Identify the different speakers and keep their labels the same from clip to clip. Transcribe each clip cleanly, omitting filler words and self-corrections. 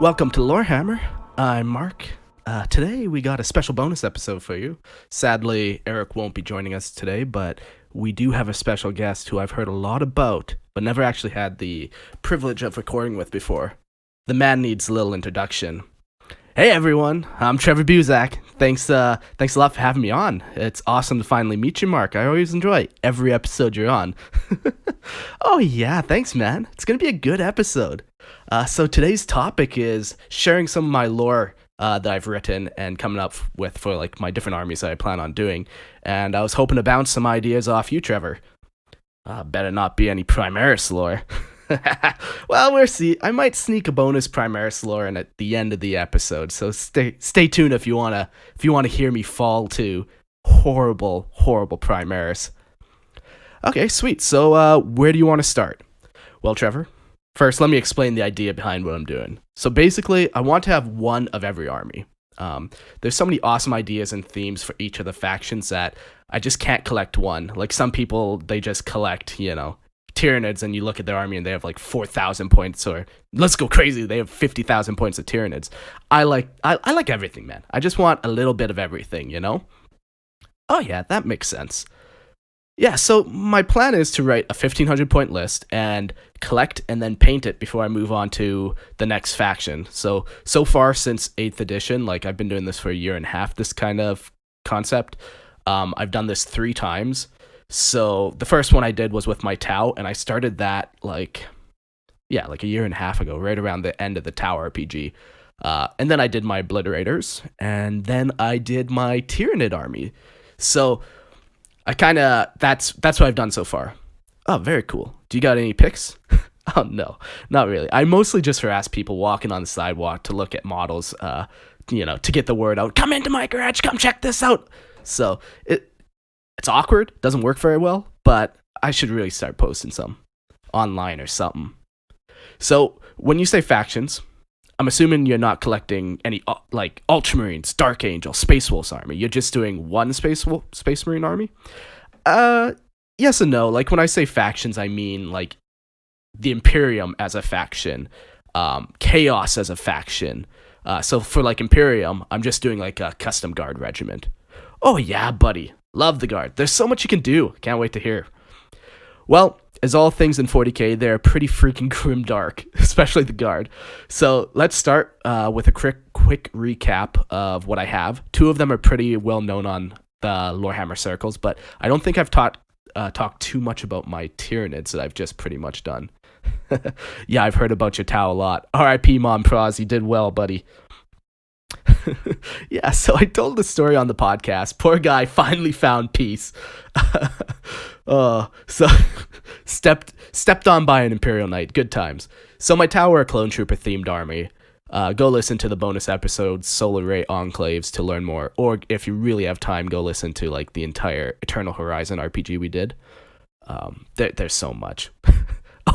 Speaker 1: Welcome to Lorehammer. I'm Mark. Today we got a special bonus episode for you. Sadly, Eric won't be joining us today, but we do have a special guest who I've heard a lot about, but never actually had the privilege of recording with before. The man needs a little introduction. Hey everyone, I'm Trevor Buzak. Thanks a lot for having me on. It's awesome to finally meet you, Mark. I always enjoy every episode you're on. Oh yeah, thanks man. It's gonna be a good episode. So today's topic is sharing some of my lore that I've written and coming up with for like my different armies that I plan on doing. And I was hoping to bounce some ideas off you, Trevor. Better not be any Primaris lore. Well, we'll see. I might sneak a bonus Primaris lore in at the end of the episode, so stay tuned if you wanna hear me fall to horrible Primaris. Okay, sweet. So where do you want to start? Well, Trevor, first let me explain the idea behind what I'm doing. So basically, I want to have one of every army. There's so many awesome ideas and themes for each of the factions that I just can't collect one. Like some people, they just collect, Tyranids, and you look at their army and they have like 4,000 points, or let's go crazy, they have 50,000 points of Tyranids. I like everything, man. I just want a little bit of everything, Oh yeah, that makes sense. Yeah, so my plan is to write a 1,500 point list and collect and then paint it before I move on to the next faction. So far since 8th edition, like I've been doing this for a year and a half, this kind of concept. I've done this 3 times. So the first one I did was with my Tau, and I started that like a year and a half ago, right around the end of the Tau RPG. And then I did my Obliterators, and then I did my Tyranid army. So I that's what I've done so far. Oh, very cool. Do you got any picks? Oh no, not really. I mostly just harass people walking on the sidewalk to look at models, to get the word out. Come into my garage, come check this out. So it's awkward, doesn't work very well, but I should really start posting some online or something. So when you say factions, I'm assuming you're not collecting any like Ultramarines, Dark Angel, Space Wolves army. You're just doing one Space Marine army? Yes and no. Like when I say factions, I mean like the Imperium as a faction, Chaos as a faction. So for like Imperium, I'm just doing like a custom guard regiment. Oh yeah, buddy. Love the guard. There's so much you can do. Can't wait to hear. Well, as all things in 40k, they're pretty freaking grimdark, especially the guard. So let's start with a quick recap of what I have. 2 of them are pretty well known on the Lorehammer circles, but I don't think I've talked too much about my Tyranids that I've just pretty much done. Yeah, I've heard about your Tau a lot. R.I.P. Mom Praz, you did well, buddy. Yeah, so I told the story on the podcast. Poor guy finally found peace. So stepped on by an Imperial Knight. Good times. So my Tower, a clone trooper themed army. Go listen to the bonus episodes, Solar Ray Enclaves, to learn more. Or if you really have time, go listen to like the entire Eternal Horizon RPG we did. There's so much.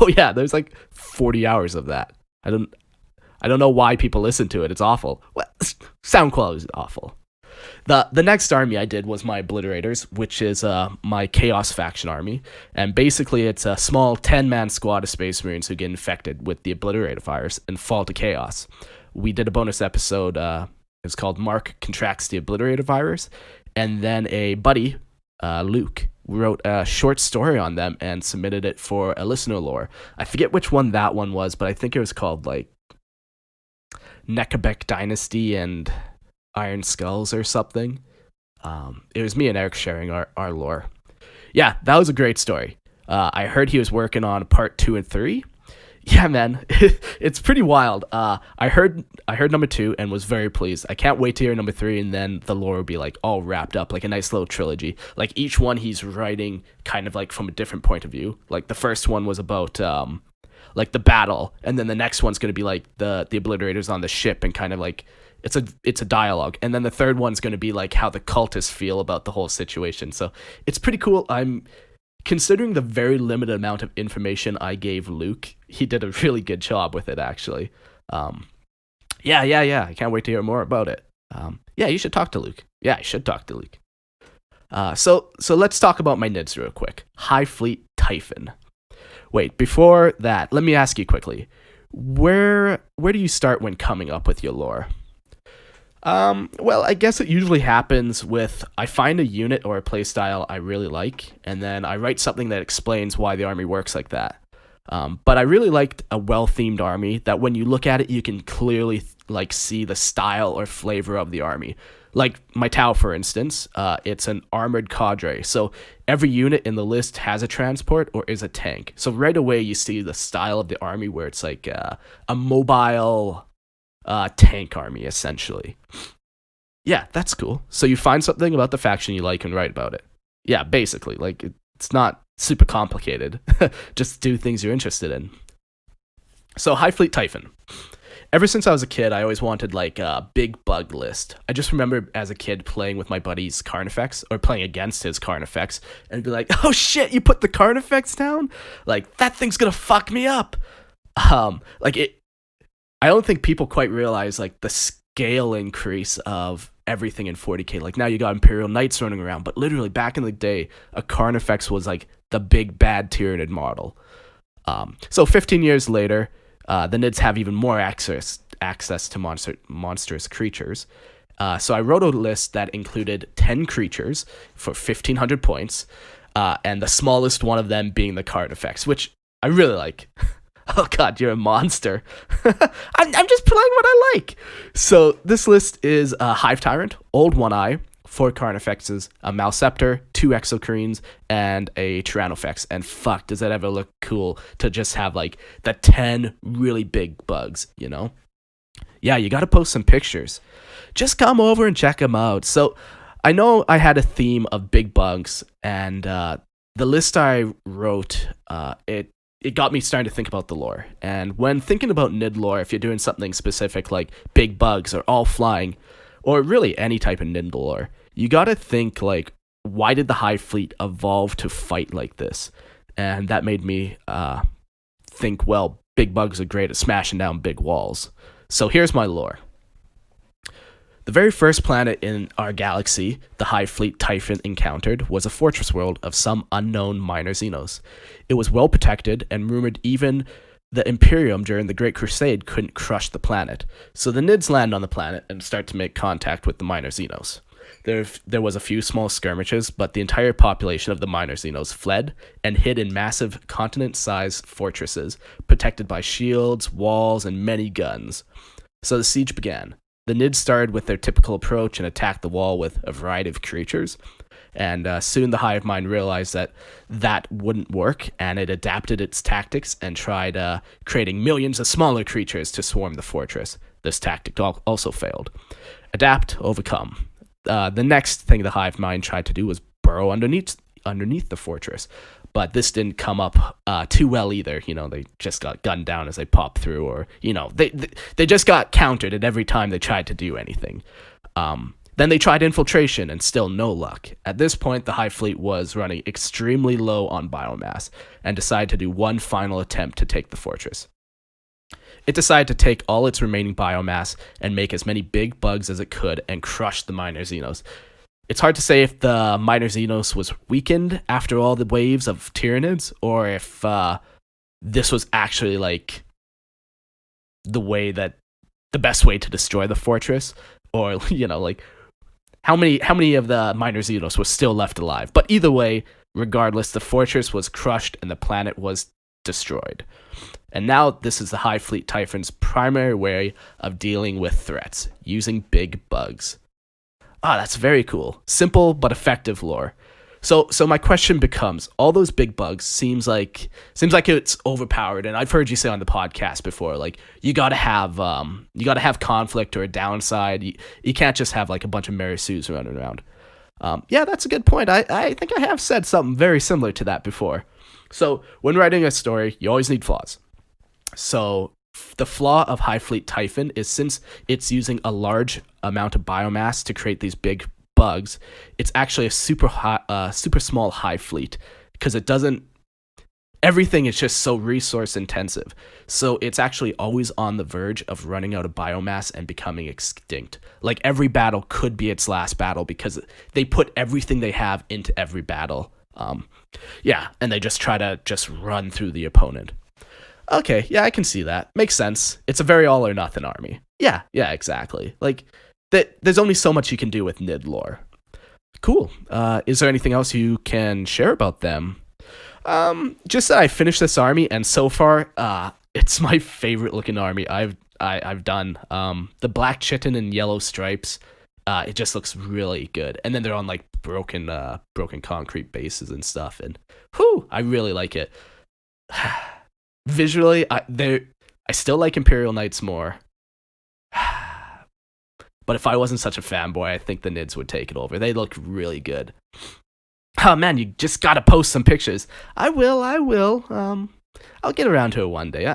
Speaker 1: Oh yeah, there's like 40 hours of that. I don't know why people listen to it. It's awful. Well, sound quality is awful. The next army I did was my Obliterators, which is my Chaos faction army. And basically, it's a small 10-man squad of Space Marines who get infected with the Obliterator virus and fall to Chaos. We did a bonus episode. It was called Mark Contracts the Obliterator virus. And then a buddy, Luke, wrote a short story on them and submitted it for a listener lore. I forget which one that one was, but I think it was called like Nekabek Dynasty and Iron Skulls or something. It was me and Eric sharing our lore. Yeah, that was a great story. I heard he was working on part 2 and 3. Yeah, man, it's pretty wild. I heard number 2 and was very pleased. I can't wait to hear number 3, and then the lore will be like all wrapped up, like a nice little trilogy. Like each one he's writing kind of like from a different point of view. Like the first one was about like the battle, and then the next one's going to be like the Obliterators on the ship, and kind of like it's a dialogue, and then the third one's going to be like how the cultists feel about the whole situation. So it's pretty cool. I'm considering the very limited amount of information I gave Luke, he did a really good job with it, actually. Yeah, I can't wait to hear more about it. Yeah, you should talk to Luke. Yeah, I should talk to Luke. So let's talk about my NIDS real quick. High Fleet Typhon. Wait, before that, let me ask you quickly. Where do you start when coming up with your lore? Well, I guess it usually happens with I find a unit or a playstyle I really like, and then I write something that explains why the army works like that. But I really liked a well-themed army that when you look at it, you can clearly like see the style or flavor of the army. Like my Tau, for instance, it's an armored cadre. So every unit in the list has a transport or is a tank. So right away you see the style of the army where it's like a mobile tank army, essentially. Yeah, that's cool. So you find something about the faction you like and write about it. Yeah, basically. Like, it's not super complicated. Just do things you're interested in. So, High Fleet Typhon. Ever since I was a kid, I always wanted, like, a big bug list. I just remember as a kid playing with my buddy's Carnifex, or playing against his Carnifex, and be like, oh shit, you put the Carnifex down? Like, that thing's gonna fuck me up. I don't think people quite realize, like, the scale increase of everything in 40k. Like, now you got Imperial Knights running around, but literally back in the day, a Carnifex was like the big bad Tyranid model. So 15 years later, the Nids have even more access to monstrous creatures. So I wrote a list that included 10 creatures for 1,500 points, and the smallest one of them being the Carnifex, which I really like. Oh god, you're a monster. I'm just playing what I like. So this list is a Hive Tyrant, Old One Eye, 4 Carnifexes, a Malceptor, 2 Exocrines, and a Tyrannofex. And fuck, does that ever look cool to just have like the 10 really big bugs, you know? Yeah, you gotta post some pictures. Just come over and check them out. So I know I had a theme of big bugs, and the list I wrote, it got me starting to think about the lore. And when thinking about Nid lore, if you're doing something specific like big bugs or all flying, or really any type of Nid lore, you gotta think like, why did the Hive Fleet evolve to fight like this? And that made me think, well, big bugs are great at smashing down big walls. So here's my lore. The very first planet in our galaxy the Hive Fleet Typhon encountered was a fortress world of some unknown minor Xenos. It was well protected, and rumored even the Imperium during the Great Crusade couldn't crush the planet. So the Nids land on the planet and start to make contact with the minor Xenos. There was a few small skirmishes, but the entire population of the minor Xenos fled and hid in massive continent-sized fortresses, protected by shields, walls, and many guns. So the siege began. The Nids started with their typical approach and attacked the wall with a variety of creatures. And soon the hive mind realized that wouldn't work, and it adapted its tactics and tried creating millions of smaller creatures to swarm the fortress. This tactic also failed. Adapt, overcome. The next thing the hive mind tried to do was burrow underneath the fortress. But this didn't come up too well either. You know, they just got gunned down as they popped through, or, you know, they just got countered at every time they tried to do anything. Then they tried infiltration, and still no luck. At this point, the Hive Fleet was running extremely low on biomass, and decided to do one final attempt to take the fortress. It decided to take all its remaining biomass and make as many big bugs as it could and crush the minor Xenos. It's hard to say if the minor Xenos was weakened after all the waves of Tyranids, or if this was actually like the best way to destroy the fortress, or, you know, like how many of the minor Xenos were still left alive. But either way, regardless, the fortress was crushed and the planet was destroyed. And now this is the Hive Fleet Typhon's primary way of dealing with threats, using big bugs. That's very cool. Simple but effective lore. So my question becomes, all those big bugs seems like it's overpowered, and I've heard you say on the podcast before, like you gotta have conflict or a downside. You can't just have like a bunch of Marisus running around. Yeah, that's a good point. I think I have said something very similar to that before. So when writing a story, you always need flaws. So the flaw of Hive Fleet Typhon is, since it's using a large amount of biomass to create these big bugs, it's actually a super small hive fleet, because everything is just so resource intensive. So it's actually always on the verge of running out of biomass and becoming extinct. Like every battle could be its last battle, because they put everything they have into every battle. And they just try to run through the opponent. Okay, yeah, I can see that. Makes sense. It's a very all or nothing army. Yeah, exactly. Like that. There's only so much you can do with Nid lore. Cool. Is there anything else you can share about them? Just that I finished this army, and so far, it's my favorite looking army I've done. The black chitin and yellow stripes. It just looks really good, and then they're on like broken concrete bases and stuff, and I really like it. Visually, I still like Imperial Knights more. But if I wasn't such a fanboy, I think the Nids would take it over. They look really good. Oh man, you just gotta post some pictures. I will. I'll get around to it one day.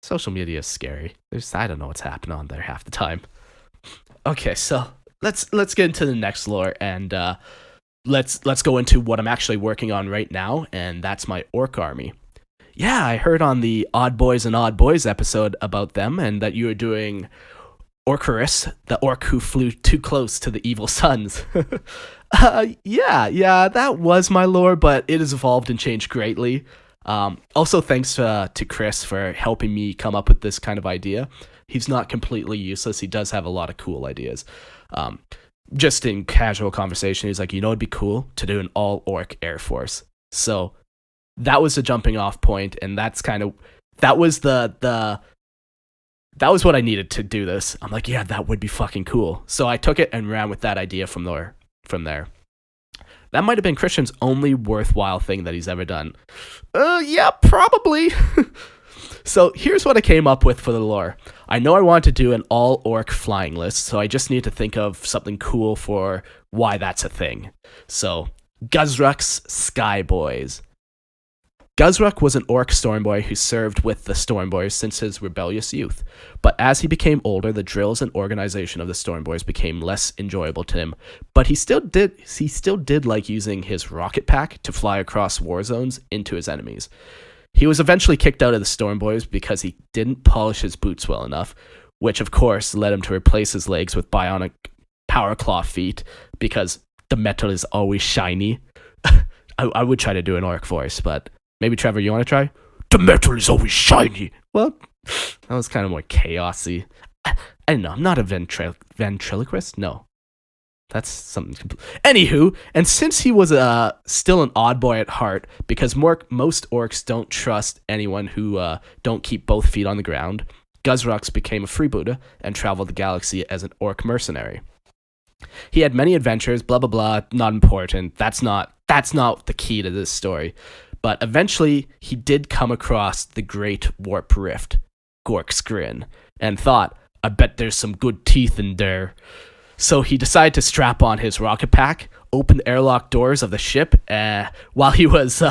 Speaker 1: Social media is scary. I don't know what's happening on there half the time. Okay, so let's get into the next lore, and let's go into what I'm actually working on right now, and that's my orc army. Yeah, I heard on the Odd Boys and Odd Boys episode about them, and that you were doing Orcarus, the orc who flew too close to the evil suns. Yeah, that was my lore, but it has evolved and changed greatly. Also, thanks to Chris for helping me come up with this kind of idea. He's not completely useless. He does have a lot of cool ideas. Just in casual conversation, he's like, it'd be cool to do an all-orc Air Force. So that was the jumping off point, and that was that was what I needed to do this. I'm like, yeah, that would be fucking cool. So I took it and ran with that idea from there. That might have been Christian's only worthwhile thing that he's ever done. Yeah, probably. So here's what I came up with for the lore. I know I want to do an all-orc flying list, so I just need to think of something cool for why that's a thing. So, Guzruk's Sky Boys. Guzruk was an orc Stormboy who served with the Stormboys since his rebellious youth, but as he became older, the drills and organization of the Stormboys became less enjoyable to him, but he still did like using his rocket pack to fly across war zones into his enemies. He was eventually kicked out of the Stormboys because he didn't polish his boots well enough, which of course led him to replace his legs with bionic power claw feet because the metal is always shiny. I would try to do an orc voice, but maybe Trevor, you want to try? The metal is always shiny. Well, that was kind of more chaosy. I don't know. I'm not a ventriloquist. No, that's something. Anywho, and since he was still an odd boy at heart, because most orcs don't trust anyone who don't keep both feet on the ground, Guzrux became a freebooter and traveled the galaxy as an orc mercenary. He had many adventures. Blah blah blah. Not important. That's not the key to this story. But eventually, he did come across the Great Warp Rift, Gork's Grin, and thought, I bet there's some good teeth in there. So he decided to strap on his rocket pack, open the airlock doors of the ship, while he was...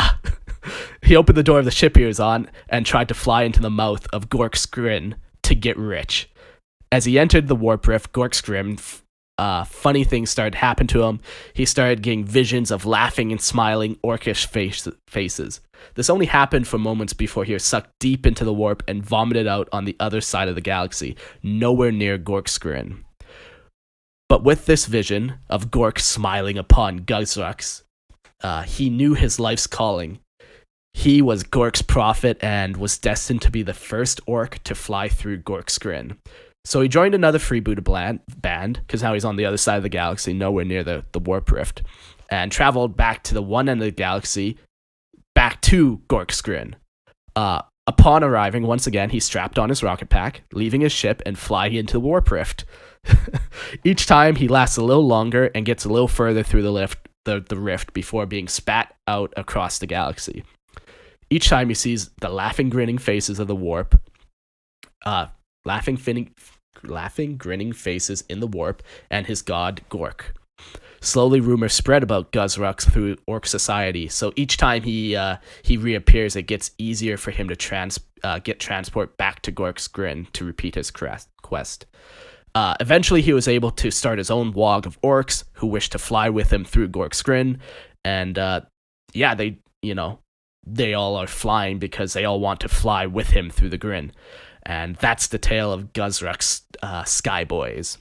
Speaker 1: he opened the door of the ship he was on, and tried to fly into the mouth of Gork's Grin to get rich. As he entered the Warp Rift, Gork's Grin... funny things started to happen to him. He started getting visions of laughing and smiling orcish faces. This only happened for moments before he was sucked deep into the warp and vomited out on the other side of the galaxy, nowhere near Gork's Grin. But with this vision of Gork smiling upon Guzrux, he knew his life's calling. He was Gork's prophet and was destined to be the first orc to fly through Gork's Grin. So he joined another freebooter band, because now he's on the other side of the galaxy, nowhere near the Warp Rift, and traveled back to the one end of the galaxy, back to Gork's Grin. Upon arriving, once again, he strapped on his rocket pack, leaving his ship and flying into the Warp Rift. Each time, he lasts a little longer and gets a little further through the rift before being spat out across the galaxy. Each time, he sees the laughing, grinning faces of the warp, laughing, grinning faces in the warp, and his god, Gork. Slowly, rumors spread about Guzrux through orc society, so each time he reappears, it gets easier for him to get transport back to Gork's Grin to repeat his quest. Eventually, he was able to start his own wog of orcs who wished to fly with him through Gork's Grin, and they all are flying because they all want to fly with him through the Grin. And that's the tale of Guzruk's Sky Boys.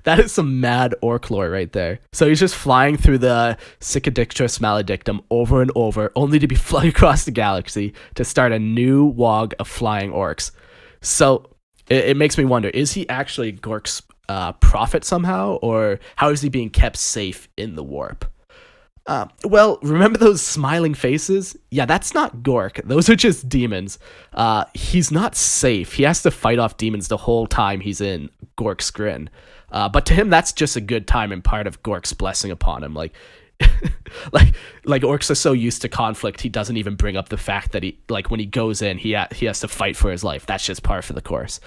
Speaker 1: That is some mad orc lore right there. So he's just flying through the Cicadictrus maledictum over and over, only to be flung across the galaxy to start a new wog of flying orcs. So it makes me wonder, is he actually Gork's prophet somehow, or how is he being kept safe in the warp? Well, remember those smiling faces? Yeah, that's not Gork. Those are just demons. He's not safe. He has to fight off demons the whole time he's in Gork's grin. But to him, that's just a good time and part of Gork's blessing upon him. Like, like orcs are so used to conflict, he doesn't even bring up the fact that when he goes in, he has to fight for his life. That's just par for the course.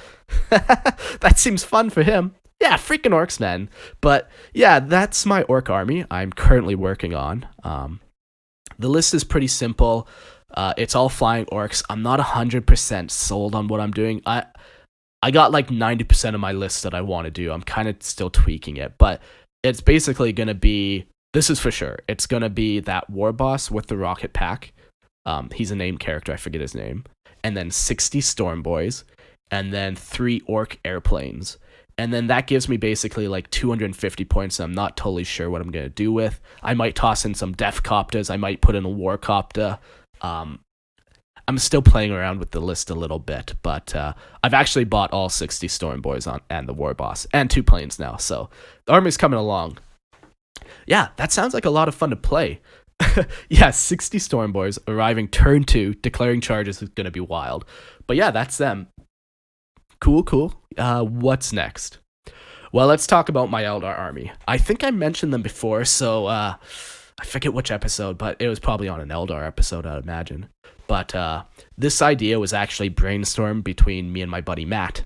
Speaker 1: That seems fun for him. Yeah, freaking orcs, man. But yeah, that's my orc army I'm currently working on. The list is pretty simple. It's all flying orcs. I'm not 100% sold on what I'm doing. I got like 90% of my list that I want to do. I'm kind of still tweaking it, but it's basically going to be, this is for sure, it's going to be that war boss with the rocket pack. He's a named character. I forget his name. And then 60 storm boys, and then 3 orc airplanes. And then that gives me basically like 250 points I'm not totally sure what I'm going to do with. I might toss in some death copters. I might put in a war copter. I'm still playing around with the list a little bit, but I've actually bought all 60 storm boys and the war boss and 2 planes now. So the army's coming along. Yeah, that sounds like a lot of fun to play. Yeah, 60 storm boys arriving turn 2, declaring charges is going to be wild. But yeah, that's them. Cool. What's next? Well, let's talk about my Eldar army. I think I mentioned them before, so I forget which episode, but it was probably on an Eldar episode, I'd imagine. But this idea was actually brainstormed between me and my buddy Matt.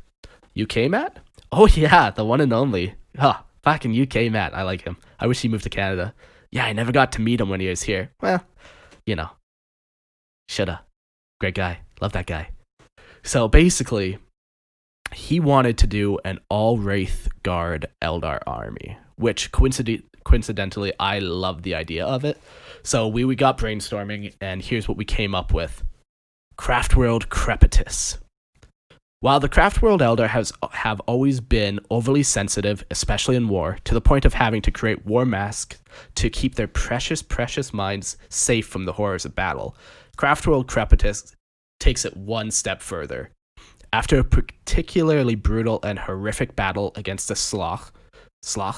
Speaker 1: UK Matt? Oh yeah, the one and only. Fucking UK Matt, I like him. I wish he moved to Canada. Yeah, I never got to meet him when he was here. Well, shoulda. Great guy. Love that guy. So basically, he wanted to do an all-Wraith Guard Eldar army, which coincidentally, I love the idea of it. So we got brainstorming, and here's what we came up with. Craftworld Crepitus. While the Craftworld Eldar have always been overly sensitive, especially in war, to the point of having to create war masks to keep their precious minds safe from the horrors of battle, Craftworld Crepitus takes it one step further. After a particularly brutal and horrific battle against the sloth, I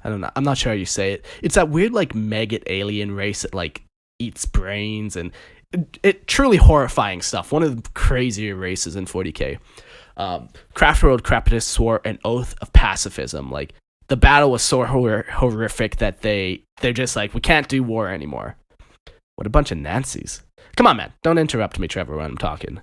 Speaker 1: don't know, I'm not sure how you say it. It's that weird maggot alien race that eats brains, and it truly horrifying stuff. One of the crazier races in 40k. Craftworld Crepitus swore an oath of pacifism. The battle was so horrific that they're just we can't do war anymore. What a bunch of Nancy's. Come on, man, don't interrupt me, Trevor, when I'm talking.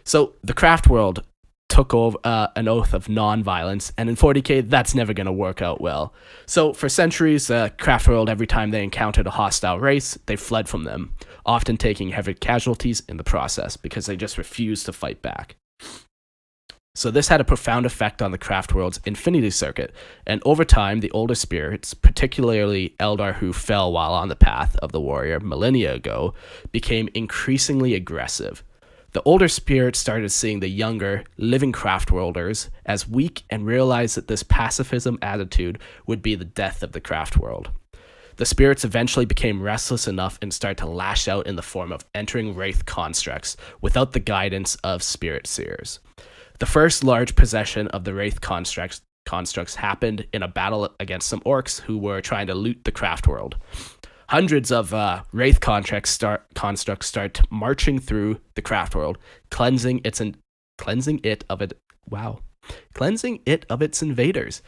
Speaker 1: So the Craft World took over an oath of non-violence, and in 40k, that's never going to work out well. So for centuries, Craft World, every time they encountered a hostile race, they fled from them, often taking heavy casualties in the process because they just refused to fight back. So this had a profound effect on the Craft World's Infinity Circuit, and over time, the older spirits, particularly Eldar who fell while on the path of the warrior millennia ago, became increasingly aggressive. The older spirits started seeing the younger, living Craftworlders as weak and realized that this pacifism attitude would be the death of the Craft World. The spirits eventually became restless enough and started to lash out in the form of entering Wraith constructs without the guidance of Spirit Seers. The first large possession of the Wraith constructs happened in a battle against some orcs who were trying to loot the Craft World. Hundreds of Wraith constructs start marching through the Craft World, cleansing it of its invaders.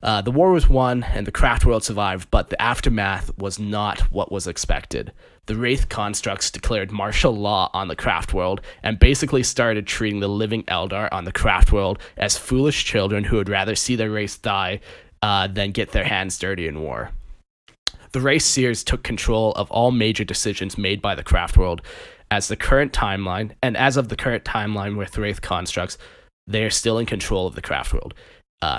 Speaker 1: The war was won, and the Craft World survived, but the aftermath was not what was expected. The Wraith constructs declared martial law on the Craft World and basically started treating the living Eldar on the Craft World as foolish children who would rather see their race die than get their hands dirty in war. The Race Seers took control of all major decisions made by the Craft World as of the current timeline with Wraith constructs, they are still in control of the Craft World,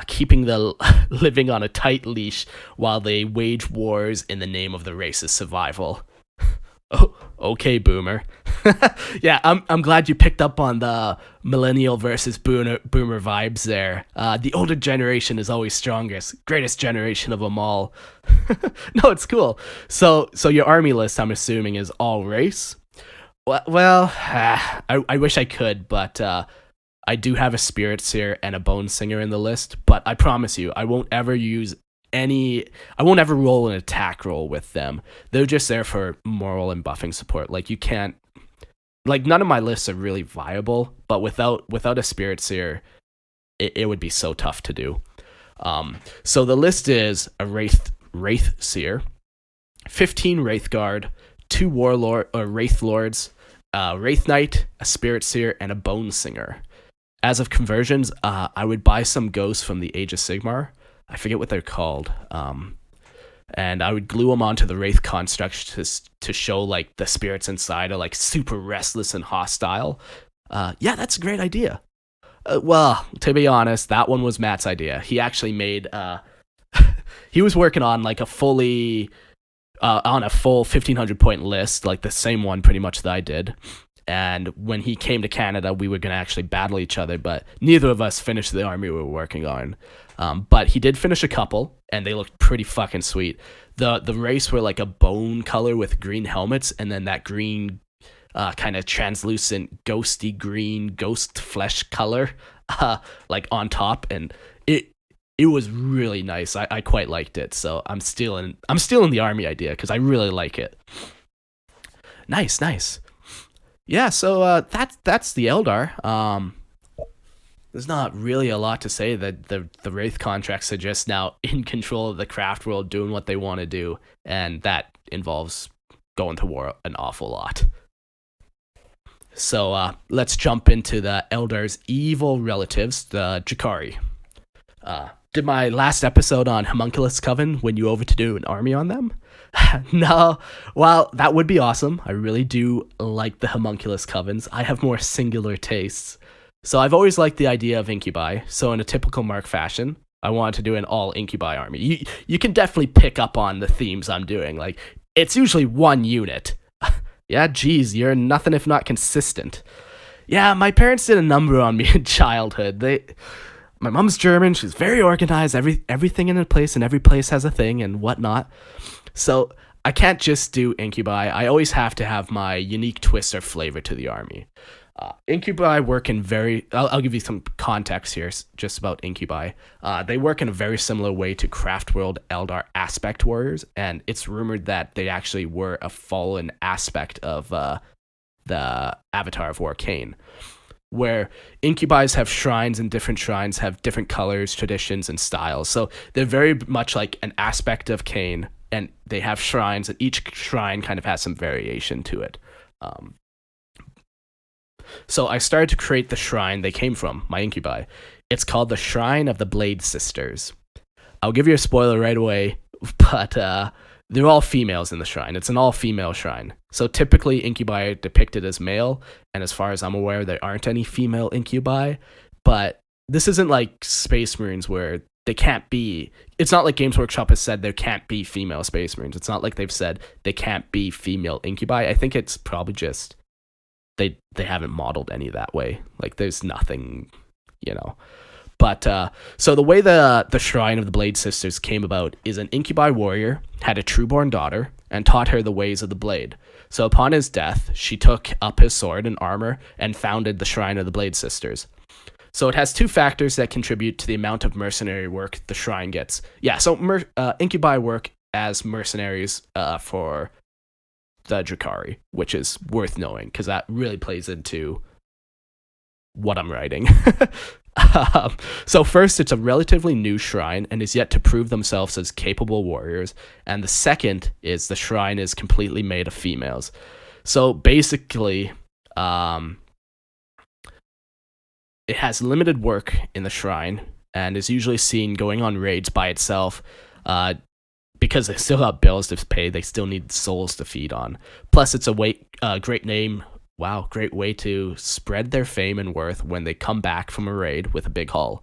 Speaker 1: keeping the living on a tight leash while they wage wars in the name of the race's survival. Oh, okay, boomer. Yeah, I'm glad you picked up on the millennial versus boomer vibes there. The older generation is always strongest, greatest generation of them all. No, it's cool. So your army list, I'm assuming, is all race. Well, I wish I could, but I do have a spirit seer and a bone singer in the list. But I promise you, I won't ever use any. I won't ever roll an attack roll with them. They're just there for moral and buffing support. Like you can't. Like none of my lists are really viable, but without a spirit seer, it would be so tough to do. So the list is a wraith seer, 15 wraith guard, 2 warlord or wraith lords, wraith knight, a spirit seer, and a bone singer. As of conversions, I would buy some ghosts from the Age of Sigmar. I forget what they're called. And I would glue them onto the wraith construct to show like the spirits inside are like super restless and hostile. Yeah, that's a great idea. Well, to be honest, that one was Matt's idea. He actually made. He was working on like a full 1,500 point list, like the same one pretty much that I did. And when he came to Canada, we were going to actually battle each other, but neither of us finished the army we were working on. But he did finish a couple, and they looked pretty fucking sweet. The race were like a bone color with green helmets, and then that green kind of translucent, ghosty green, ghost flesh color like on top, and it was really nice. I quite liked it, so I'm stealing the army idea because I really like it. Nice. Yeah, so that's the Eldar. There's not really a lot to say. That the Wraith contracts are just now in control of the craft world, doing what they want to do, and that involves going to war an awful lot. So let's jump into the Eldar's evil relatives, the Drakari. Did my last episode on Homunculus Coven win you over to do an army on them? No. Well, that would be awesome. I really do like the Homunculus Covens. I have more singular tastes. So I've always liked the idea of Incubi. So in a typical Mark fashion, I wanted to do an all Incubi army. You can definitely pick up on the themes I'm doing. Like, it's usually one unit. Yeah, geez, you're nothing if not consistent. Yeah, my parents did a number on me in childhood. My mom's German. She's very organized. Everything in a place, and every place has a thing and whatnot. So I can't just do Incubi. I always have to have my unique twist or flavor to the army. Incubi work in I'll give you some context here just about Incubi. They work in a very similar way to Craft World Eldar Aspect Warriors, and it's rumored that they actually were a fallen aspect of the Avatar of War Khaine, where Incubis have shrines, and different shrines have different colors, traditions, and styles. So they're very much like an aspect of Khaine, and they have shrines, and each shrine kind of has some variation to it. So I started to create the shrine they came from, my Incubi. It's called the Shrine of the Blade Sisters. I'll give you a spoiler right away, but they're all females in the shrine. It's an all-female shrine. So typically Incubi are depicted as male, and as far as I'm aware, there aren't any female Incubi, but this isn't like Space Marines where they can't be. It's not like Games Workshop has said there can't be female Space Marines. It's not like they've said they can't be female Incubi. I think it's probably just they haven't modeled any that way. Like there's nothing, But so the way the Shrine of the Blade Sisters came about is an Incubi warrior had a trueborn daughter and taught her the ways of the blade. So upon his death, she took up his sword and armor and founded the Shrine of the Blade Sisters. So it has two factors that contribute to the amount of mercenary work the shrine gets. Yeah, so Incubi work as mercenaries for the Drakari, which is worth knowing because that really plays into what I'm writing. So first, it's a relatively new shrine and is yet to prove themselves as capable warriors. And the second is the shrine is completely made of females. So basically, it has limited work in the shrine and is usually seen going on raids by itself. Because they still have bills to pay, they still need souls to feed on. Plus, it's a great name. Wow, great way to spread their fame and worth when they come back from a raid with a big haul.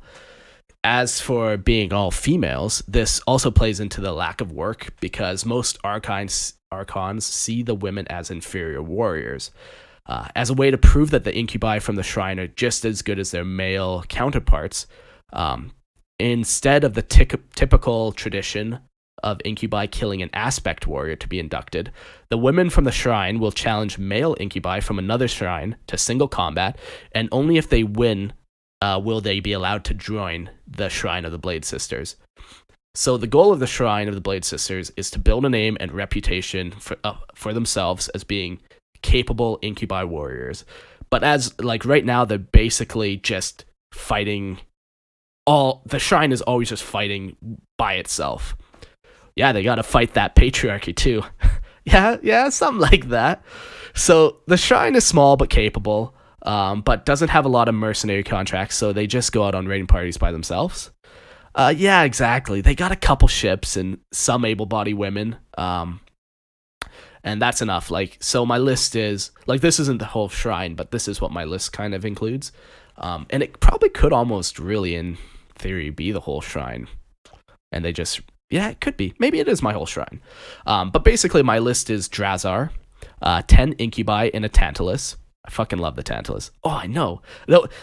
Speaker 1: As for being all females, this also plays into the lack of work because most archives archons see the women as inferior warriors, as a way to prove that the incubi from the shrine are just as good as their male counterparts. Instead of the typical tradition of incubi killing an aspect warrior to be inducted, the women from the shrine will challenge male incubi from another shrine to single combat, and only if they win will they be allowed to join the Shrine of the Blade Sisters. So the goal of the Shrine of the Blade Sisters is to build a name and reputation for themselves as being capable incubi warriors. But as like right now, they're basically just fighting. The Shrine is always just fighting by itself. Yeah, they gotta fight that patriarchy too. yeah, something like that. So the Shrine is small but capable, but doesn't have a lot of mercenary contracts, so they just go out on raiding parties by themselves. Yeah, exactly. They got a couple ships and some able-bodied women, and that's enough. Like, so my list is, like, this isn't the whole Shrine, but this is what my list kind of includes. And it probably could almost really, in theory, be the whole Shrine. And they just... Yeah, it could be. Maybe it is my whole Shrine. But basically, my list is Drazar, 10 Incubi, and a Tantalus. I fucking love the Tantalus. Oh, I know.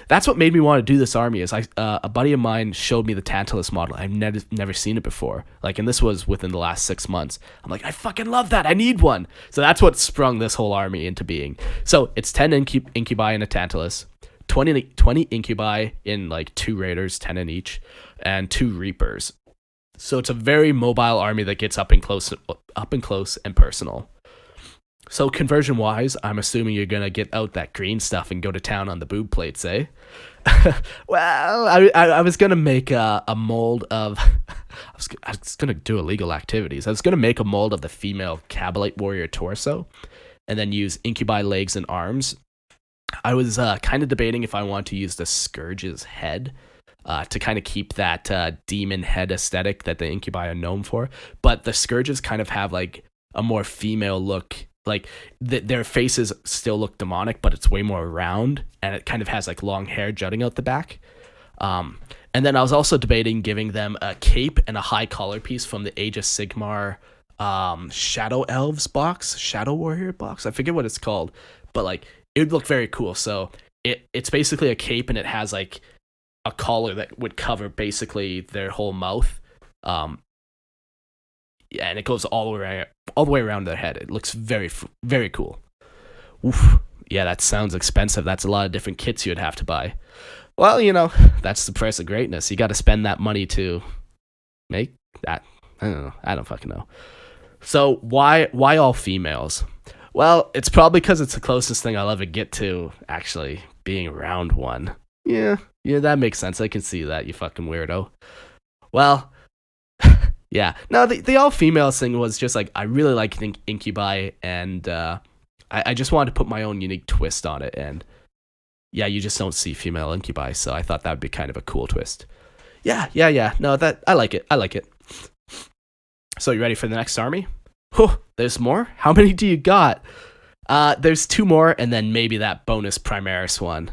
Speaker 1: That's what made me want to do this army. Is a buddy of mine showed me the Tantalus model. I've never seen it before. Like, and this was within the last 6 months. I'm like, I fucking love that. I need one. So that's what sprung this whole army into being. So it's 10 Incubi and a Tantalus, 20 Incubi in like 2 Raiders, 10 in each, and 2 Reapers. So it's a very mobile army that gets up and close and personal. So conversion wise, I'm assuming you're gonna get out that green stuff and go to town on the boob plates, eh? Well, I was gonna make a mold of. I was gonna do illegal activities. I was gonna make a mold of the female Cabalite warrior torso, and then use incubi legs and arms. I was kind of debating if I want to use the Scourge's head. To kind of keep that demon head aesthetic that the incubi are known for. But the Scourges kind of have like a more female look. Like their faces still look demonic, but it's way more round. And it kind of has like long hair jutting out the back. And then I was also debating giving them a cape and a high collar piece from the Age of Sigmar Shadow Elves box. Shadow Warrior box. I forget what it's called. But like it would look very cool. So it's basically a cape and it has like a collar that would cover basically their whole mouth. Yeah, and it goes all the way around their head. It looks very, very cool. Oof. Yeah, that sounds expensive. That's a lot of different kits you'd have to buy. Well, you know, that's the price of greatness. You got to spend that money to make that. I don't know. I don't fucking know. So why all females? Well, it's probably because it's the closest thing I'll ever get to actually being around one. Yeah, that makes sense. I can see that, you fucking weirdo. Well, yeah. No, the all-female thing was just like, I really like Incubi, and I just wanted to put my own unique twist on it, and yeah, you just don't see female Incubi, so I thought that would be kind of a cool twist. Yeah. No, I like it. So, you ready for the next army? Oh, there's more? How many do you got? There's 2 more, and then maybe that bonus Primaris one.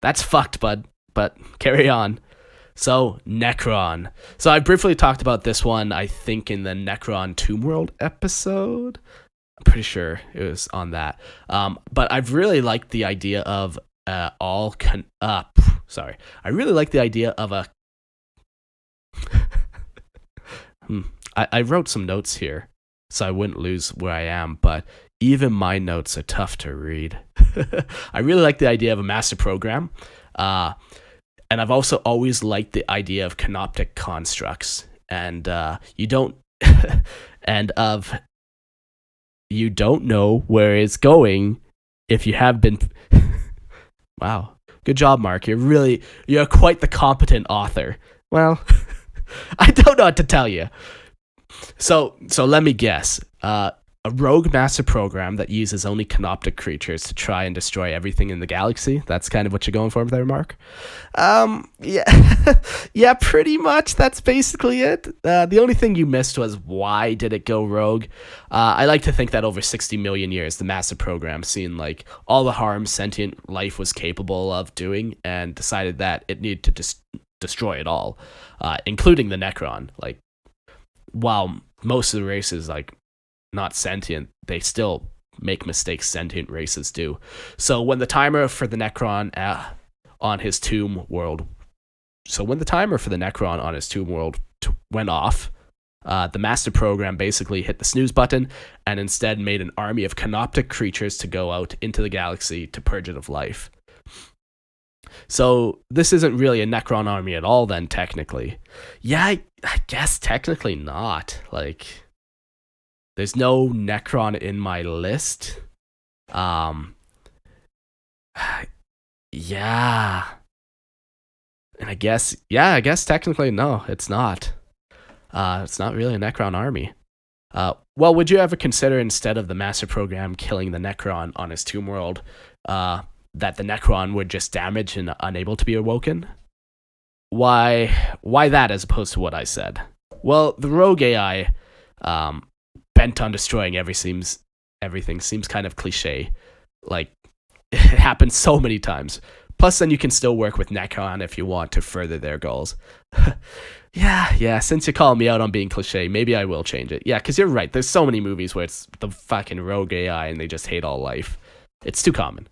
Speaker 1: That's fucked, bud, but carry on. So, Necron. So, I briefly talked about this one, I think, in the Necron Tomb World episode. I'm pretty sure it was on that. But I've really liked the idea of I really like the idea of a... I wrote some notes here, so I wouldn't lose where I am, but even my notes are tough to read. I really like the idea of a master program, and I've also always liked the idea of canoptic constructs, and you don't know where it's going if you have been. Wow, good job, Mark. You're quite the competent author. Well, I don't know what to tell you. So let me guess. A rogue master program that uses only canoptic creatures to try and destroy everything in the galaxy. That's kind of what you're going for there, Mark? Yeah. Yeah, pretty much. That's basically it. The only thing you missed was why did it go rogue? I like to think that over 60 million years, the master program seen like all the harm sentient life was capable of doing and decided that it needed to destroy it all, including the Necron. Like, while most of the races like not sentient, they still make mistakes sentient races do. So when the timer for the Necron on his tomb world, went off, the master program basically hit the snooze button and instead made an army of canoptic creatures to go out into the galaxy to purge it of life. So this isn't really a Necron army at all then, technically. Yeah, I guess technically not. Like, there's no Necron in my list. Yeah. And I guess technically no, it's not. It's not really a Necron army. Well, would you ever consider, instead of the master program killing the Necron on his tomb world, that the Necron would just damage and unable to be awoken? Why that as opposed to what I said? Well, the rogue AI, bent on destroying everything seems kind of cliche. Like, it happens so many times. Plus, then you can still work with Necron if you want to further their goals. Yeah, since you call me out on being cliche, maybe I will change it. Yeah, because you're right. There's so many movies where it's the fucking rogue AI and they just hate all life. It's too common.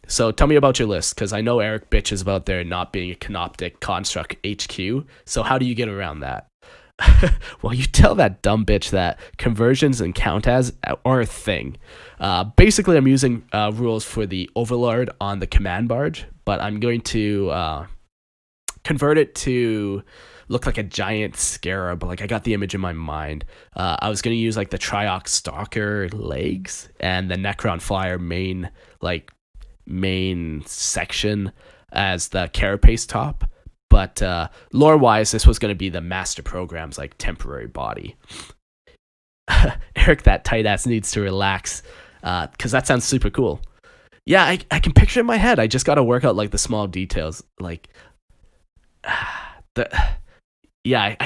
Speaker 1: So tell me about your list, because I know Eric bitches about there not being a canoptic construct HQ. So how do you get around that? Well, you tell that dumb bitch that conversions and count as are a thing. Basically, I'm using rules for the Overlord on the command barge, but I'm going to convert it to look like a giant scarab. Like, I got the image in my mind. I was going to use like the Triox Stalker legs and the Necron Flyer main section as the carapace top. But lore-wise, this was going to be the master program's like temporary body. Eric, that tight ass needs to relax, because that sounds super cool. Yeah, I can picture it in my head. I just got to work out like the small details. Like, I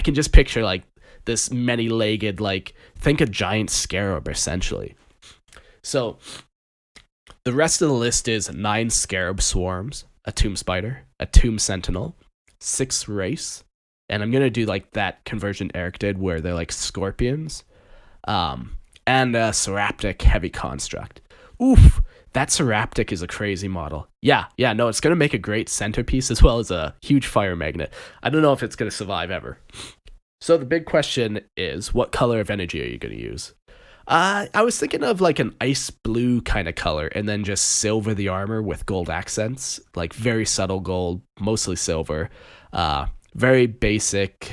Speaker 1: can just picture like this many-legged, like, think a giant scarab essentially. So the rest of the list is 9 scarab swarms, a tomb spider, a tomb sentinel, 6 race, and I'm gonna do like that conversion Eric did where they're like scorpions, and a Seraptic heavy construct. Oof, that Seraptic is a crazy model. Yeah, no, it's gonna make a great centerpiece as well as a huge fire magnet. I don't know if it's gonna survive ever. So the big question is, what color of energy are you gonna use? I was thinking of like an ice blue kind of color and then just silver the armor with gold accents, like very subtle gold, mostly silver, very basic,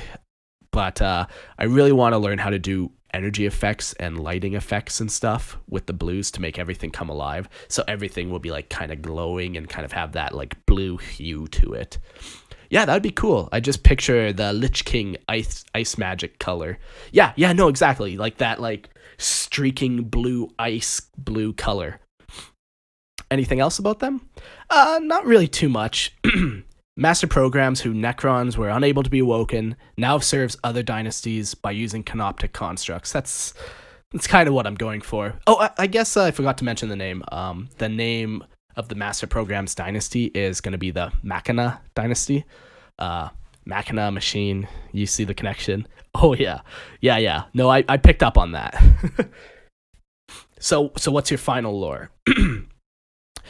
Speaker 1: but I really want to learn how to do energy effects and lighting effects and stuff with the blues to make everything come alive. So everything will be like kind of glowing and kind of have that like blue hue to it. Yeah, that would be cool. I just picture the Lich King ice magic color. Yeah, no, exactly. Like that, like streaking ice blue color. Anything else about them? Not really too much. Master programs who Necrons were unable to be awoken now serves other dynasties by using canoptic constructs. That's kind of what I'm going for. Oh, I guess I forgot to mention the name. The name of the Master Program's dynasty is going to be the Machina dynasty. Machina, machine, you see the connection? Oh, yeah. No, I picked up on that. So what's your final lore?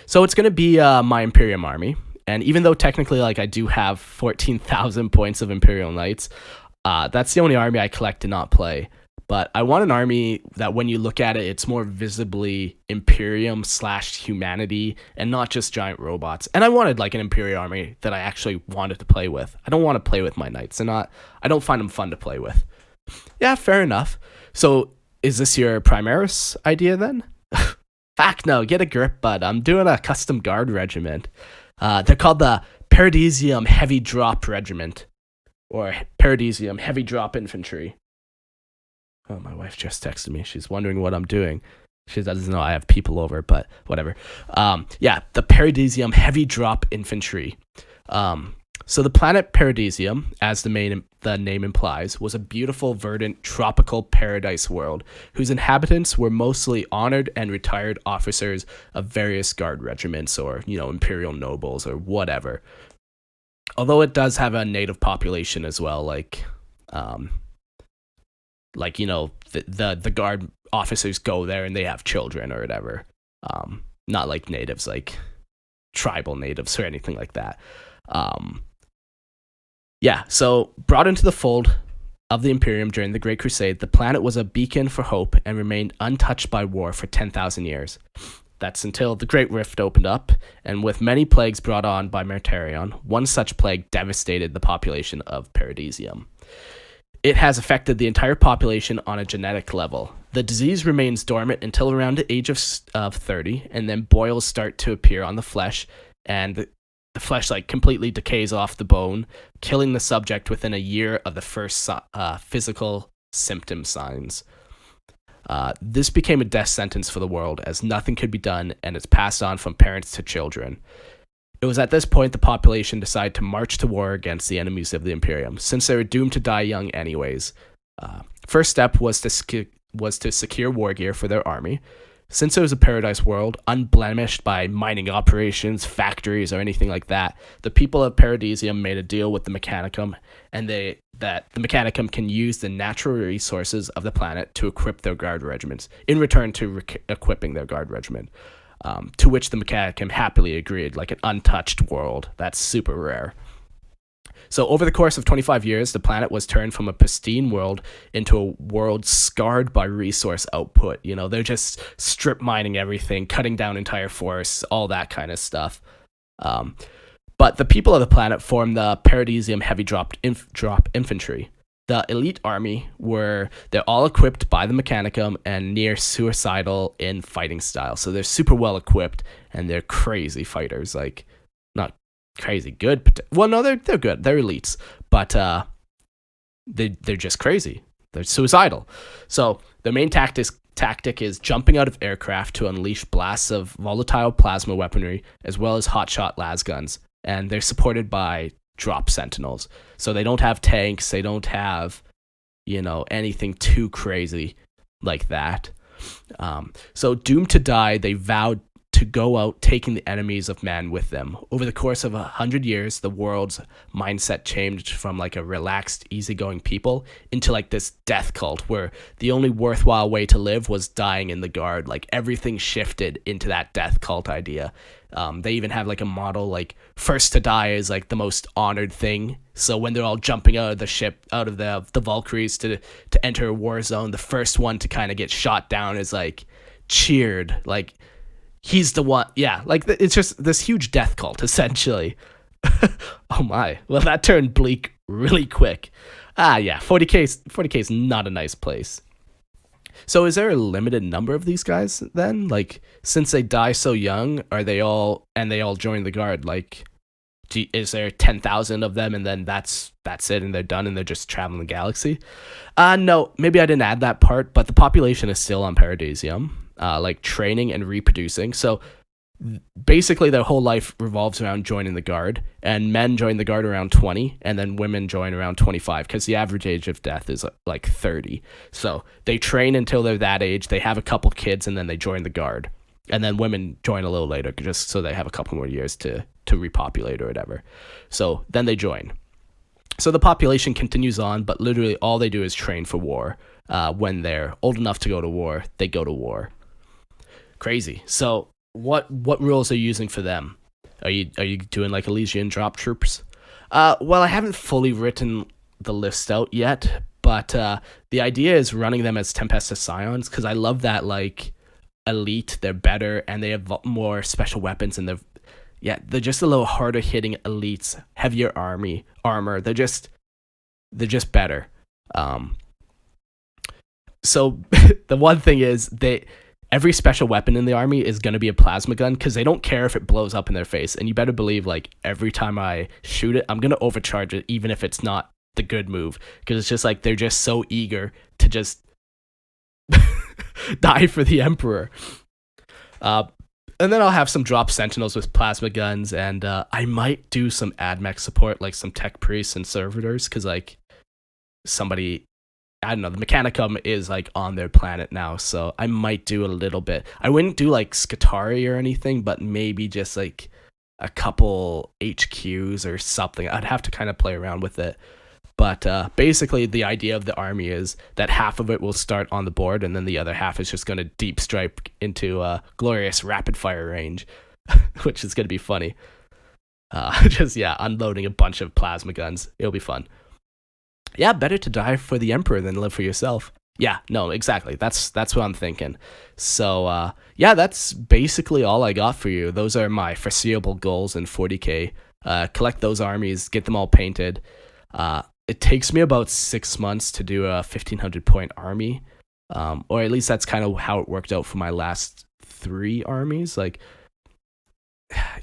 Speaker 1: So it's going to be my Imperium army. And even though technically like I do have 14,000 points of Imperial Knights, that's the only army I collect to not play. But I want an army that when you look at it, it's more visibly Imperium/humanity and not just giant robots. And I wanted like an Imperial army that I actually wanted to play with. I don't want to play with my knights. I don't find them fun to play with. Yeah, fair enough. So is this your Primaris idea then? Fuck no, get a grip, bud. I'm doing a custom guard regiment. They're called the Paradisium Heavy Drop Regiment, or Paradisium Heavy Drop Infantry. Oh, my wife just texted me. She's wondering what I'm doing. She doesn't know I have people over, but whatever. The Paradisium Heavy Drop Infantry. So the planet Paradisium, as the name implies, was a beautiful, verdant, tropical paradise world whose inhabitants were mostly honored and retired officers of various guard regiments or, imperial nobles or whatever. Although it does have a native population as well, like like, the guard officers go there and they have children or whatever. Not like natives, like tribal natives or anything like that. Um, yeah, so brought into the fold of the Imperium during the Great Crusade, the planet was a beacon for hope and remained untouched by war for 10,000 years. That's until the Great Rift opened up, and with many plagues brought on by Mortarion, one such plague devastated the population of Paradisium. It has affected the entire population on a genetic level. The disease remains dormant until around the age of 30, and then boils start to appear on the flesh, and the flesh like completely decays off the bone, killing the subject within a year of the first physical symptom signs. This became a death sentence for the world, as nothing could be done, and it's passed on from parents to children. It was at this point the population decided to march to war against the enemies of the Imperium, since they were doomed to die young anyways. First step was to secure war gear for their army. Since it was a paradise world, unblemished by mining operations, factories, or anything like that, the people of Paradisium made a deal with the Mechanicum, and that the Mechanicum can use the natural resources of the planet to equip their guard regiments, in return to equipping their guard regiment, to which the Mechanicum happily agreed, like an untouched world. That's super rare. So over the course of 25 years, the planet was turned from a pristine world into a world scarred by resource output. They're just strip mining everything, cutting down entire forests, all that kind of stuff. But the people of the planet formed the Paradisium Heavy Drop Infantry. The elite army they're all equipped by the Mechanicum and near suicidal in fighting style. So they're super well equipped and they're crazy fighters, like not crazy good, but they're good, they're elites, but they're just crazy, they're suicidal. So their main tactic is jumping out of aircraft to unleash blasts of volatile plasma weaponry as well as hotshot las guns, and they're supported by drop sentinels. So they don't have tanks, they don't have anything too crazy like that. So doomed to die, they vowed to go out taking the enemies of man with them. Over the course of 100 years, the world's mindset changed from like a relaxed, easygoing people into like this death cult where the only worthwhile way to live was dying in the guard. Like everything shifted into that death cult idea. They even have like a model like first to die is like the most honored thing. So when they're all jumping out of the ship, out of the Valkyries to enter a war zone, the first one to kind of get shot down is like cheered, like he's the one. Yeah, like it's just this huge death cult essentially. Oh my, well that turned bleak really quick. Yeah, 40k is not a nice place. So is there a limited number of these guys then? Like, since they die so young, they all join the guard? Like, is there 10,000 of them and then that's it and they're done and they're just traveling the galaxy? No, maybe I didn't add that part, but the population is still on Paradisium, like training and reproducing. So basically their whole life revolves around joining the guard, and men join the guard around 20 and then women join around 25 because the average age of death is like 30. So they train until they're that age, they have a couple kids, and then they join the guard, and then women join a little later just so they have a couple more years to repopulate or whatever. So then they join. So the population continues on, but literally all they do is train for war. When they're old enough to go to war, they go to war. Crazy. So what rules are you using for them? Are you doing like Elysian drop troops? Well, I haven't fully written the list out yet, but the idea is running them as Tempestus Scions, because I love that like elite, they're better and they have more special weapons, and they're just a little harder hitting elites, heavier armor. They're just better. So the one thing is every special weapon in the army is going to be a plasma gun, because they don't care if it blows up in their face. And you better believe, like, every time I shoot it, I'm going to overcharge it, even if it's not the good move. Because it's just like, they're just so eager to just die for the Emperor. And then I'll have some drop sentinels with plasma guns, and I might do some AdMech support, like some tech priests and servitors, because, like, I don't know, the Mechanicum is like on their planet now, so I might do a little bit. I wouldn't do like Scutari or anything, but maybe just like a couple HQs or something. I'd have to kind of play around with it. But basically, the idea of the army is that half of it will start on the board, and then the other half is just going to deep strike into a glorious rapid fire range, which is going to be funny. Just, yeah, unloading a bunch of plasma guns. It'll be fun. Yeah, better to die for the Emperor than live for yourself. Yeah, no, exactly. That's what I'm thinking. So, yeah, that's basically all I got for you. Those are my foreseeable goals in 40K. Collect those armies, get them all painted. It takes me about 6 months to do a 1,500 point army, or at least that's kind of how it worked out for my last 3 armies. Like,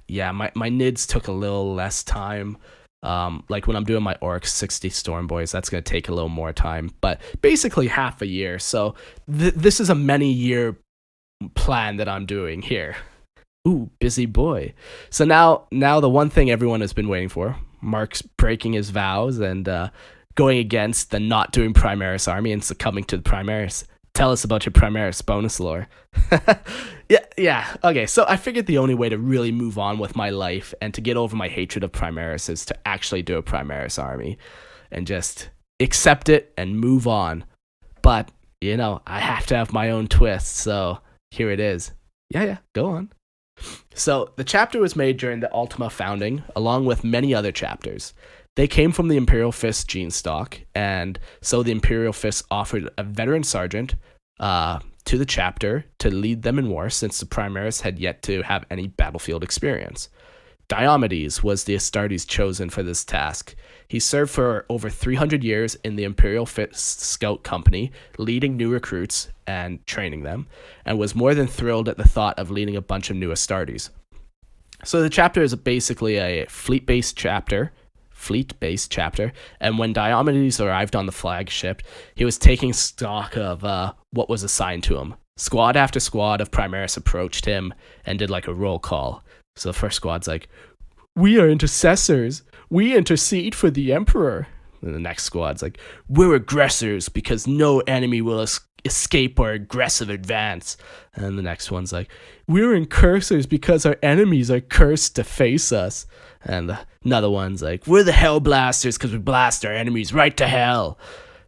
Speaker 1: yeah, my nids took a little less time. Like when I'm doing my orcs 60 storm boys, that's going to take a little more time, but basically half a year. So this is a many year plan that I'm doing here. Ooh, busy boy. So now the one thing everyone has been waiting for, Mark's breaking his vows and going against the not doing Primaris army and succumbing to the Primaris. Tell us about your Primaris bonus lore. Yeah. Okay, so I figured the only way to really move on with my life and to get over my hatred of Primaris is to actually do a Primaris army and just accept it and move on. But, I have to have my own twist, so here it is. Yeah, go on. So, the chapter was made during the Ultima founding, along with many other chapters. They came from the Imperial Fist gene stock, and so the Imperial Fist offered a veteran sergeant to the chapter to lead them in war, since the Primaris had yet to have any battlefield experience. Diomedes was the Astartes chosen for this task. He served for over 300 years in the Imperial Fist Scout Company, leading new recruits and training them, and was more than thrilled at the thought of leading a bunch of new Astartes. So the chapter is basically a fleet-based chapter, and when Diomedes arrived on the flagship, he was taking stock of what was assigned to him. Squad after squad of Primaris approached him and did like a roll call. So the first squad's like, "We are intercessors. We intercede for the Emperor." And the next squad's like, "We're aggressors because no enemy will escape our aggressive advance." And the next one's like, "We're incursors because our enemies are cursed to face us." And another one's like, "We're the Hell Blasters because we blast our enemies right to hell."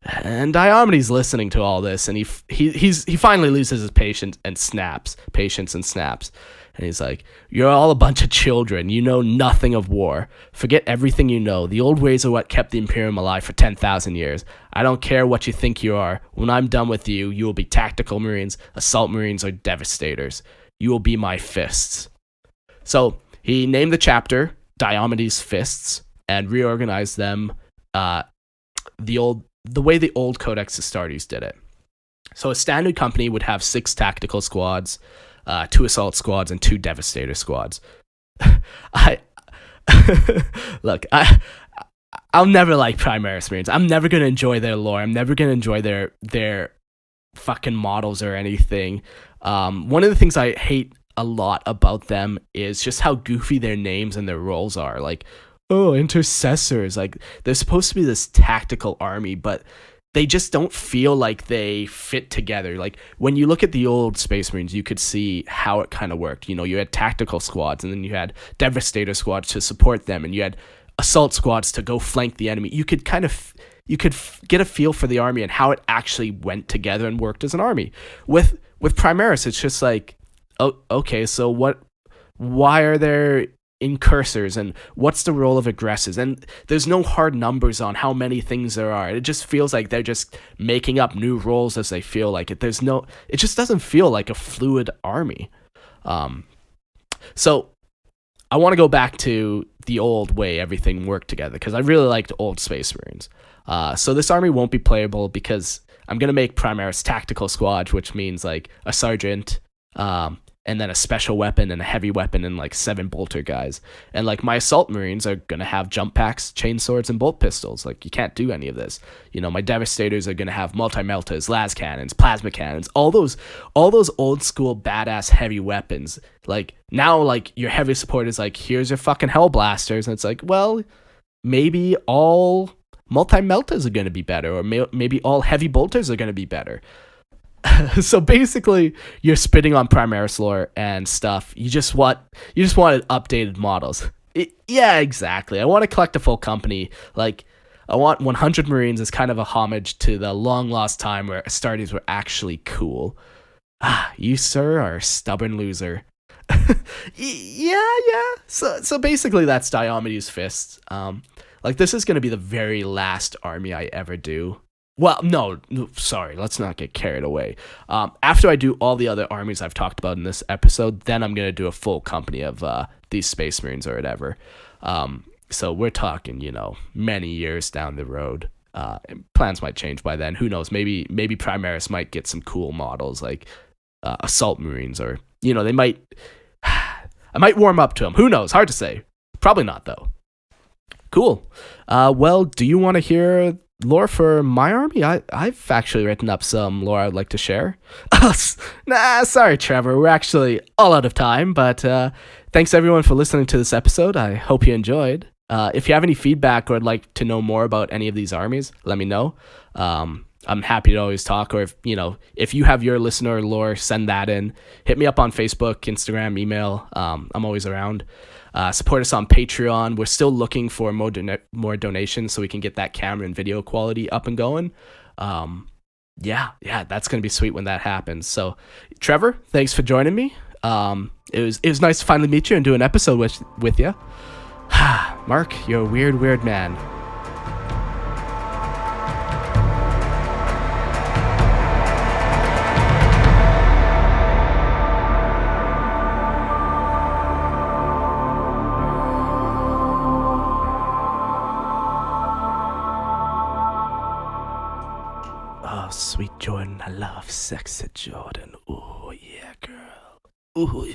Speaker 1: And Diomedes listening to all this, and he finally loses his patience and snaps. And he's like, "You're all a bunch of children. You know nothing of war. Forget everything you know. The old ways are what kept the Imperium alive for 10,000 years. I don't care what you think you are. When I'm done with you, you will be tactical Marines, assault Marines, or devastators. You will be my fists." So he named the chapter Diomedes' Fists and reorganized them the way the old Codex Astartes did it. So a standard company would have 6 tactical squads, 2 assault squads, and 2 devastator squads. I'll never like Primaris Marines. I'm never gonna enjoy their lore. I'm never gonna enjoy their fucking models or anything. One of the things I hate a lot about them is just how goofy their names and their roles are. Like, oh, intercessors. Like, they're supposed to be this tactical army, but they just don't feel like they fit together. Like, when you look at the old Space Marines, you could see how it kind of worked. You had tactical squads, and then you had devastator squads to support them, and you had assault squads to go flank the enemy. You could get a feel for the army and how it actually went together and worked as an army. With Primaris, it's just like, oh, okay, so why are there incursors, and what's the role of aggressors? And there's no hard numbers on how many things there are. It just feels like they're just making up new roles as they feel like it. It just doesn't feel like a fluid army. So I want to go back to the old way everything worked together, because I really liked old Space Marines. So this army won't be playable because I'm going to make Primaris tactical squad, which means like a sergeant, and then a special weapon and a heavy weapon and like 7 bolter guys. And like my assault Marines are going to have jump packs, chain swords, and bolt pistols. Like, you can't do any of this. My devastators are going to have multi-meltas, las cannons, plasma cannons, all those old school badass heavy weapons. Like, now, like, your heavy support is like, here's your fucking hell blasters. And it's like, well, maybe all multi-meltas are going to be better, or maybe all heavy bolters are going to be better. So basically, you're spitting on Primaris lore and stuff. You just wanted updated models. Yeah, exactly. I want to collect a full company. Like, I want 100 Marines as kind of a homage to the long lost time where Astartes were actually cool. Ah, you, sir, are a stubborn loser. Yeah. So basically, that's Diomedes' Fist. Like, this is going to be the very last army I ever do. Well, no, sorry, let's not get carried away. After I do all the other armies I've talked about in this episode, then I'm going to do a full company of these Space Marines or whatever. So we're talking, many years down the road. Plans might change by then. Who knows? Maybe Primaris might get some cool models like Assault Marines, or they might. I might warm up to them. Who knows? Hard to say. Probably not though. Cool. Well, do you want to hear lore for my army? I've actually written up some lore I'd like to share. Nah, sorry, Trevor. We're actually all out of time, but thanks everyone for listening to this episode. I hope you enjoyed. If you have any feedback or would like to know more about any of these armies, let me know. I'm happy to always talk, or if you have your listener lore, send that in. Hit me up on Facebook, Instagram, email. I'm always around. Support us on Patreon. We're still looking for more donations so we can get that camera and video quality up and going. Yeah, that's gonna be sweet when that happens. So, Trevor, thanks for joining me. It was nice to finally meet you and do an episode with you. Mark, you're a weird man. Oh, sweet Jordan, I love sexy Jordan. Oh, yeah, girl. Ooh.